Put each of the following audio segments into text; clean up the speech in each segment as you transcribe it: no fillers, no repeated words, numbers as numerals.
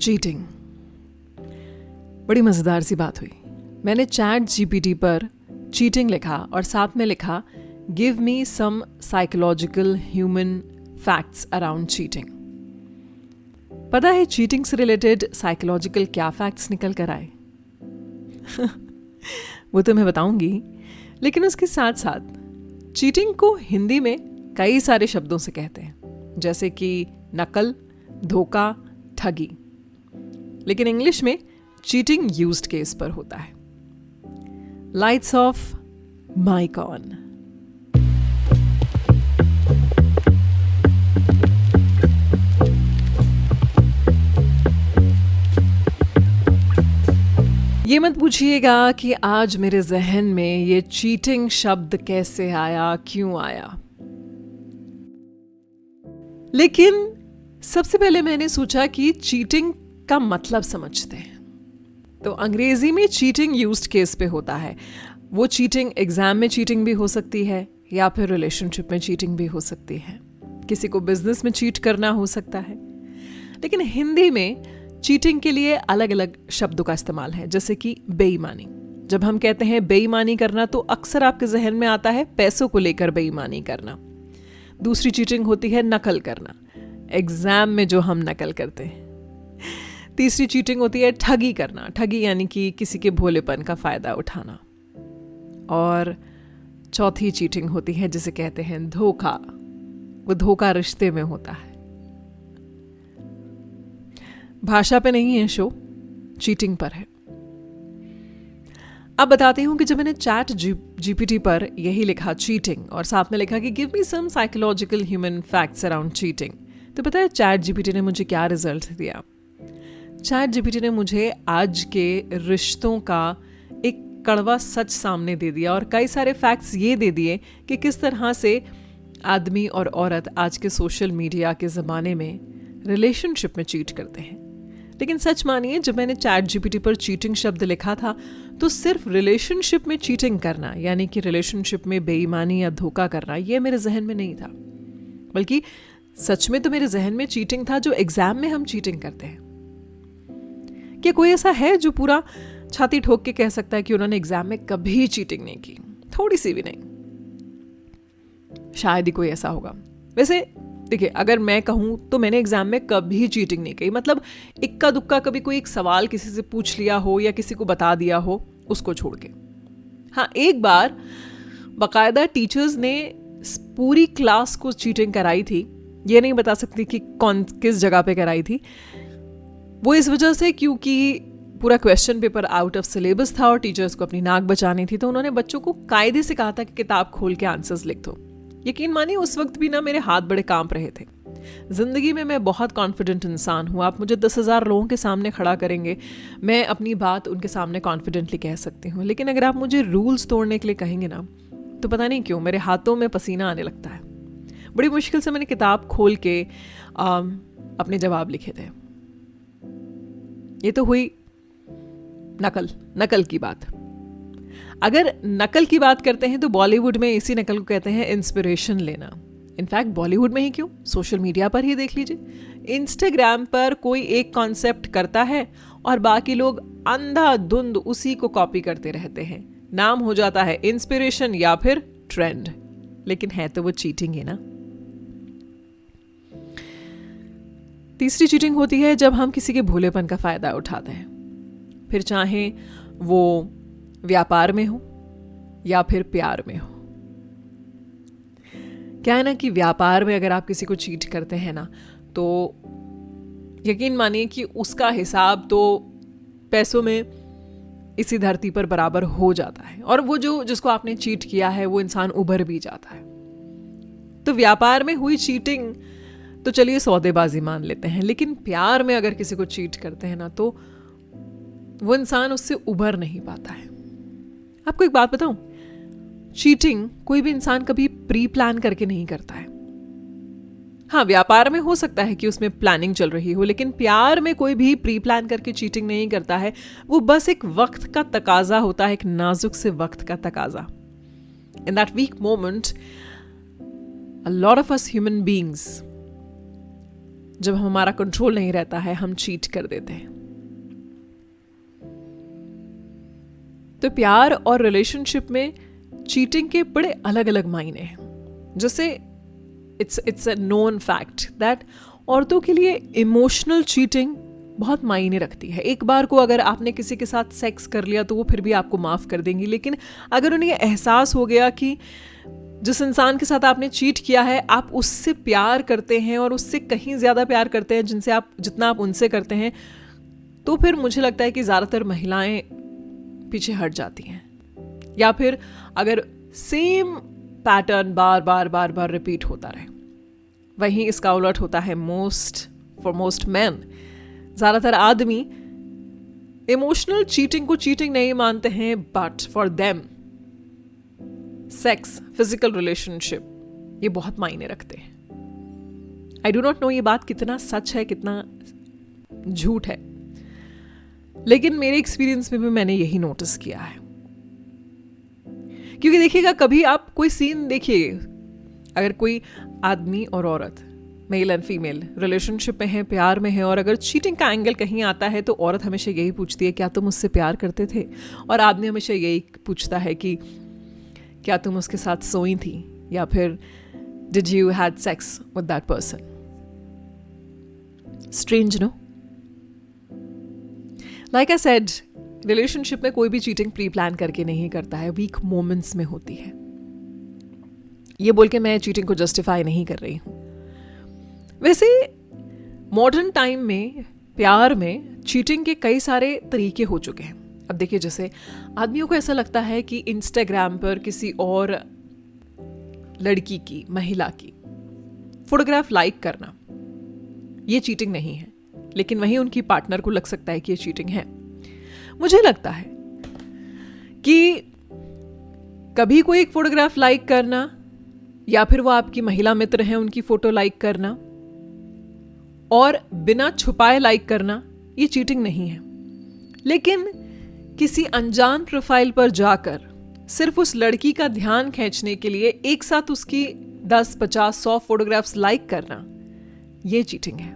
Cheating. बड़ी मज़ेदार सी बात हुई। मैंने चैट जीपीटी पर चीटिंग लिखा और साथ में लिखा give me some psychological human facts around cheating. पता है चीटिंग से रिलेटेड साइकोलॉजिकल क्या फैक्ट्स निकल कर आए? वो तो मैं बताऊंगी, लेकिन उसके साथ साथ चीटिंग को हिंदी में कई सारे शब्दों से कहते हैं, जैसे कि नकल, धोखा, ठगी। लेकिन इंग्लिश में चीटिंग यूज्ड केस पर होता है। Lights off, mic on. ये मत पूछिएगा कि आज मेरे जहन में ये चीटिंग शब्द कैसे आया, क्यों आया। लेकिन सबसे पहले मैंने सोचा कि चीटिंग का मतलब समझते हैं। तो अंग्रेजी में चीटिंग यूज्ड केस पे होता है। वो चीटिंग एग्जाम में चीटिंग भी हो सकती है या फिर रिलेशनशिप में चीटिंग भी हो सकती है। किसी को बिजनेस में चीट करना हो सकता है। लेकिन हिंदी में चीटिंग के लिए अलग अलग शब्दों का इस्तेमाल है, जैसे कि बेईमानी। जब हम कहते हैं बेईमानी करना तो अक्सर आपके जहन में आता है पैसों को लेकर बेईमानी करना। दूसरी चीटिंग होती है नकल करना, एग्जाम में जो हम नकल करते हैं। तीसरी चीटिंग होती है ठगी करना। ठगी यानी कि किसी के भोलेपन का फायदा उठाना। और चौथी चीटिंग होती है जिसे कहते हैं धोखा। वो धोखा रिश्ते में होता है। भाषा पे नहीं है शो, चीटिंग पर है। अब बताती हूं कि जब मैंने चैट जीपीटी पर यही लिखा चीटिंग और साथ में लिखा कि give me some psychological human facts around cheating, तो पता है चैट जीपीटी ने मुझे क्या रिजल्ट दिया? चैट जीपीटी ने मुझे आज के रिश्तों का एक कड़वा सच सामने दे दिया और कई सारे फैक्ट्स ये दे दिए कि किस तरह से आदमी और औरत आज के सोशल मीडिया के ज़माने में रिलेशनशिप में चीट करते हैं। लेकिन सच मानिए, जब मैंने चैट जीपीटी पर चीटिंग शब्द लिखा था तो सिर्फ रिलेशनशिप में चीटिंग करना, यानी कि रिलेशनशिप में बेईमानी या धोखा करना, ये मेरे जहन में नहीं था। बल्कि सच में तो मेरे जहन में चीटिंग था जो एग्जाम में हम चीटिंग करते हैं। क्या कोई ऐसा है जो पूरा छाती ठोक के कह सकता है कि उन्होंने एग्जाम में कभी चीटिंग नहीं की? थोड़ी सी भी नहीं। शायद ही कोई ऐसा होगा। वैसे देखिए, अगर मैं कहूं तो मैंने एग्जाम में कभी चीटिंग नहीं की। मतलब इक्का दुक्का कभी कोई एक सवाल किसी से पूछ लिया हो या किसी को बता दिया हो, उसको छोड़ के। हाँ, एक बार बाकायदा टीचर्स ने पूरी क्लास को चीटिंग कराई थी। ये नहीं बता सकती कि किस जगह पे कराई थी। वो इस वजह से क्योंकि पूरा question paper out of syllabus था और टीचर्स को अपनी नाक बचानी थी, तो उन्होंने बच्चों को कायदे से कहा था कि किताब खोल के आंसर्स लिख दो। यकीन मानिए, उस वक्त भी ना मेरे हाथ बड़े कांप रहे थे। जिंदगी में मैं बहुत कॉन्फिडेंट इंसान हूँ। आप मुझे 10,000 लोगों के सामने खड़ा करेंगे, मैं अपनी बात उनके सामने कॉन्फिडेंटली कह सकती हूँ। लेकिन अगर आप मुझे रूल्स तोड़ने के लिए कहेंगे ना, तो पता नहीं क्यों मेरे हाथों में पसीना आने लगता है। बड़ी मुश्किल से मैंने किताब खोल के अपने जवाब लिखे थे। ये तो हुई नकल की बात। अगर नकल की बात करते हैं तो बॉलीवुड में इसी नकल को कहते हैं इंस्पिरेशन लेना। इनफैक्ट बॉलीवुड में ही क्यों, सोशल मीडिया पर ही देख लीजिए। इंस्टाग्राम पर कोई एक कॉन्सेप्ट करता है और बाकी लोग अंधाधुंध उसी को कॉपी करते रहते हैं। नाम हो जाता है इंस्पिरेशन या फिर ट्रेंड, लेकिन है तो वो चीटिंग है ना। तीसरी चीटिंग होती है जब हम किसी के भोलेपन का फायदा उठाते हैं, फिर चाहे वो व्यापार में हो या फिर प्यार में हो। क्या है ना कि व्यापार में अगर आप किसी को चीट करते हैं ना, तो यकीन मानिए कि उसका हिसाब तो पैसों में इसी धरती पर बराबर हो जाता है और वो जिसको आपने चीट किया है वो इंसान उभर भी जाता है। तो व्यापार में हुई चीटिंग तो चलिए सौदेबाजी मान लेते हैं, लेकिन प्यार में अगर किसी को चीट करते हैं ना, तो वो इंसान उससे उभर नहीं पाता है। आपको एक बात बताऊं, चीटिंग कोई भी इंसान कभी प्री प्लान करके नहीं करता है। हाँ, व्यापार में हो सकता है कि उसमें प्लानिंग चल रही हो, लेकिन प्यार में कोई भी प्री प्लान करके चीटिंग नहीं करता है। वो बस एक वक्त का तकाजा होता है, एक नाजुक से वक्त का तकाजा। In that weak moment, a lot of us human beings जब हमारा कंट्रोल नहीं रहता है हम चीट कर देते हैं। तो प्यार और रिलेशनशिप में चीटिंग के बड़े अलग अलग मायने हैं। जैसे it's a known fact that औरतों के लिए इमोशनल चीटिंग बहुत मायने रखती है। एक बार को अगर आपने किसी के साथ सेक्स कर लिया तो वो फिर भी आपको माफ कर देंगी, लेकिन अगर उन्हें एहसास हो गया कि जिस इंसान के साथ आपने चीट किया है आप उससे प्यार करते हैं और उससे कहीं ज़्यादा प्यार करते हैं जितना आप उनसे करते हैं, तो फिर मुझे लगता है कि ज़्यादातर महिलाएं पीछे हट जाती हैं। या फिर अगर सेम पैटर्न बार बार रिपीट होता रहे। वहीं इसका उलट होता है फॉर मोस्ट मैन। ज़्यादातर आदमी इमोशनल चीटिंग को चीटिंग नहीं मानते हैं, but for them sex, physical relationship ये बहुत मायने रखते हैं। आई डू नॉट नो ये बात कितना सच है कितना झूठ है, लेकिन मेरे एक्सपीरियंस में भी मैंने यही नोटिस किया है। क्योंकि देखिएगा, कभी आप कोई सीन देखिए, अगर कोई आदमी और औरत, मेल एंड फीमेल रिलेशनशिप में है, प्यार में है, और अगर चीटिंग का एंगल कहीं आता है तो औरत हमेशा यही पूछती है क्या तुम मुझसे प्यार करते थे, और आदमी हमेशा यही पूछता है कि क्या तुम उसके साथ सोई थी, या फिर did you had sex with that person. Strange no. Like I said, relationship में कोई भी चीटिंग प्री प्लान करके नहीं करता है, वीक मोमेंट्स में होती है। ये बोल के मैं चीटिंग को जस्टिफाई नहीं कर रही हूं। वैसे मॉडर्न टाइम में प्यार में चीटिंग के कई सारे तरीके हो चुके हैं। अब देखिए, जैसे आदमियों को ऐसा लगता है कि इंस्टाग्राम पर किसी और लड़की की, महिला की फोटोग्राफ लाइक करना ये चीटिंग नहीं है, लेकिन वहीं उनकी पार्टनर को लग सकता है कि ये चीटिंग है। मुझे लगता है कि कभी कोई एक फोटोग्राफ लाइक करना, या फिर वो आपकी महिला मित्र हैं उनकी फोटो लाइक करना और बिना छुपाए लाइक करना, ये चीटिंग नहीं है। लेकिन किसी अनजान प्रोफाइल पर जाकर सिर्फ उस लड़की का ध्यान खींचने के लिए एक साथ उसकी 10, 50, 100 फोटोग्राफ्स लाइक करना, ये चीटिंग है।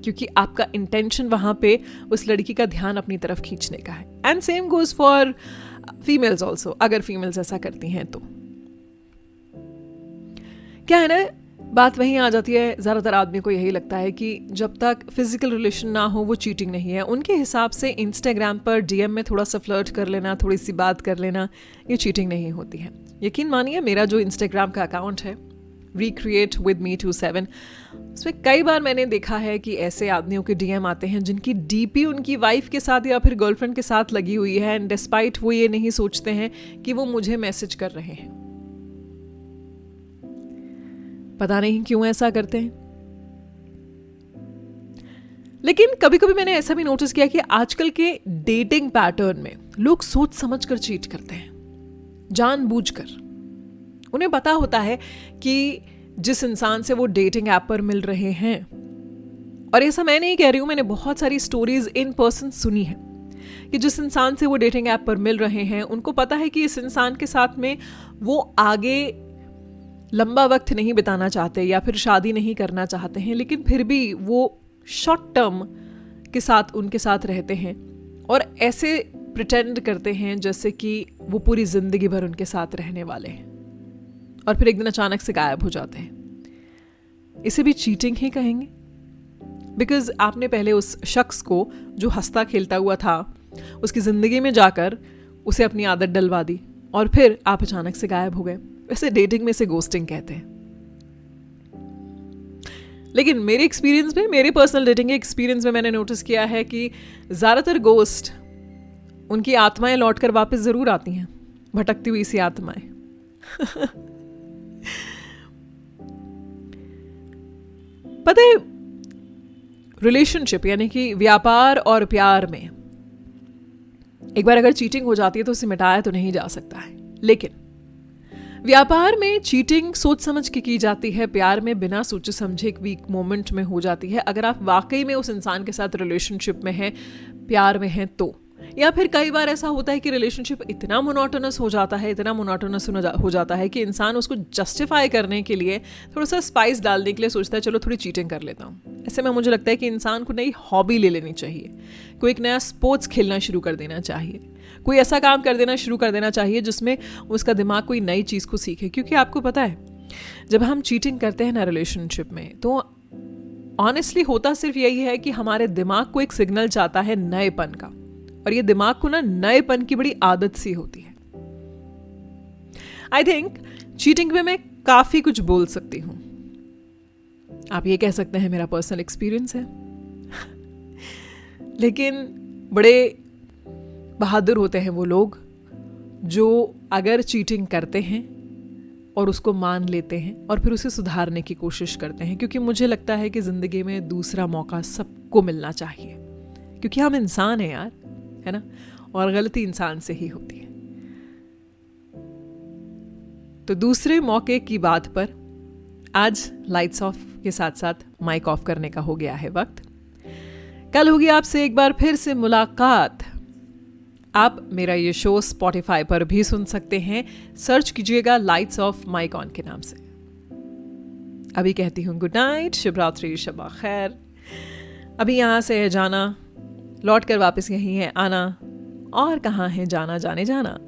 क्योंकि आपका इंटेंशन वहां पे उस लड़की का ध्यान अपनी तरफ खींचने का है। And same goes for females also, अगर फीमेल्स ऐसा करती हैं तो। क्या है ना, बात वहीं आ जाती है, ज़्यादातर आदमी को यही लगता है कि जब तक फिजिकल रिलेशन ना हो वो चीटिंग नहीं है। उनके हिसाब से इंस्टाग्राम पर डीएम में थोड़ा सा फ्लर्ट कर लेना, थोड़ी सी बात कर लेना, ये चीटिंग नहीं होती है। यकीन मानिए, मेरा जो इंस्टाग्राम का अकाउंट है रिक्रिएट विद मी 27, उसमें कई बार मैंने देखा है कि ऐसे आदमियों के डीएम आते हैं जिनकी डीपी उनकी वाइफ के साथ या फिर गर्लफ्रेंड के साथ लगी हुई है, एंड डिस्पाइट वो ये नहीं सोचते हैं कि वो मुझे मैसेज कर रहे हैं। पता नहीं क्यों ऐसा करते हैं। लेकिन कभी कभी मैंने ऐसा भी नोटिस किया कि आजकल के डेटिंग पैटर्न में लोग सोच समझ कर चीट करते हैं, जानबूझकर। उन्हें पता होता है कि जिस इंसान से वो डेटिंग ऐप पर मिल रहे हैं, और ऐसा मैं नहीं कह रही हूं, मैंने बहुत सारी स्टोरीज इन पर्सन सुनी है कि जिस इंसान से वो डेटिंग ऐप पर मिल रहे हैं उनको पता है कि इस इंसान के साथ में वो आगे लंबा वक्त नहीं बिताना चाहते या फिर शादी नहीं करना चाहते हैं, लेकिन फिर भी वो शॉर्ट टर्म के साथ उनके साथ रहते हैं और ऐसे प्रिटेंड करते हैं जैसे कि वो पूरी जिंदगी भर उनके साथ रहने वाले हैं, और फिर एक दिन अचानक से गायब हो जाते हैं। इसे भी चीटिंग ही कहेंगे, बिकॉज आपने पहले उस शख्स को जो हंसता खेलता हुआ था उसकी जिंदगी में जाकर उसे अपनी आदत डलवा दी और फिर आप अचानक से गायब हो गए। वैसे डेटिंग में से गोस्टिंग कहते हैं। लेकिन मेरे एक्सपीरियंस में, मेरे पर्सनल डेटिंग के एक्सपीरियंस में मैंने नोटिस किया है कि ज्यादातर गोस्ट, उनकी आत्माएं लौटकर वापस जरूर आती हैं, भटकती हुई सी आत्माएं। पता है, रिलेशनशिप यानी कि व्यापार और प्यार में एक बार अगर चीटिंग हो जाती है तो उसे मिटाया तो नहीं जा सकता है। लेकिन व्यापार में चीटिंग सोच समझ के की जाती है, प्यार में बिना सोचे समझे एक वीक मोमेंट में हो जाती है। अगर आप वाकई में उस इंसान के साथ रिलेशनशिप में हैं, प्यार में हैं, तो या फिर कई बार ऐसा होता है कि रिलेशनशिप इतना मोनोटोनस हो जाता है, इतना मोनोटोनस हो जाता है कि इंसान उसको जस्टिफाई करने के लिए, थोड़ा सा स्पाइस डालने के लिए सोचता है चलो थोड़ी चीटिंग कर लेता हूँ। ऐसे में मुझे लगता है कि इंसान को नई हॉबी ले लेनी चाहिए, कोई एक नया स्पोर्ट्स खेलना शुरू कर देना चाहिए, कोई ऐसा काम कर देना शुरू कर देना चाहिए जिसमें उसका दिमाग कोई नई चीज़ को सीखे। क्योंकि आपको पता है, जब हम चीटिंग करते हैं ना रिलेशनशिप में, तो ऑनेस्टली होता सिर्फ यही है कि हमारे दिमाग को एक सिग्नल चाहता है नएपन का, और ये दिमाग को ना नएपन की बड़ी आदत सी होती है। आई थिंक चीटिंग पे मैं काफी कुछ बोल सकती हूं। आप ये कह सकते हैं मेरा पर्सनल एक्सपीरियंस है लेकिन बड़े बहादुर होते हैं वो लोग जो अगर चीटिंग करते हैं और उसको मान लेते हैं और फिर उसे सुधारने की कोशिश करते हैं। क्योंकि मुझे लगता है कि जिंदगी में दूसरा मौका सबको मिलना चाहिए, क्योंकि हम इंसान हैं यार, है ना, और गलती इंसान से ही होती है। तो दूसरे मौके की बात पर आज लाइट्स ऑफ के साथ साथ माइक ऑफ करने का हो गया है वक्त। कल होगी आपसे एक बार फिर से मुलाकात। आप मेरा ये शो स्पॉटिफाई पर भी सुन सकते हैं, सर्च कीजिएगा लाइट्स ऑफ माइक ऑन के नाम से। अभी कहती हूँ गुड नाइट, शुभ रात्रि, शबा खैर। अभी यहाँ से है जाना, लौट कर वापस यहीं है आना, और कहाँ है जाना जाने जाना।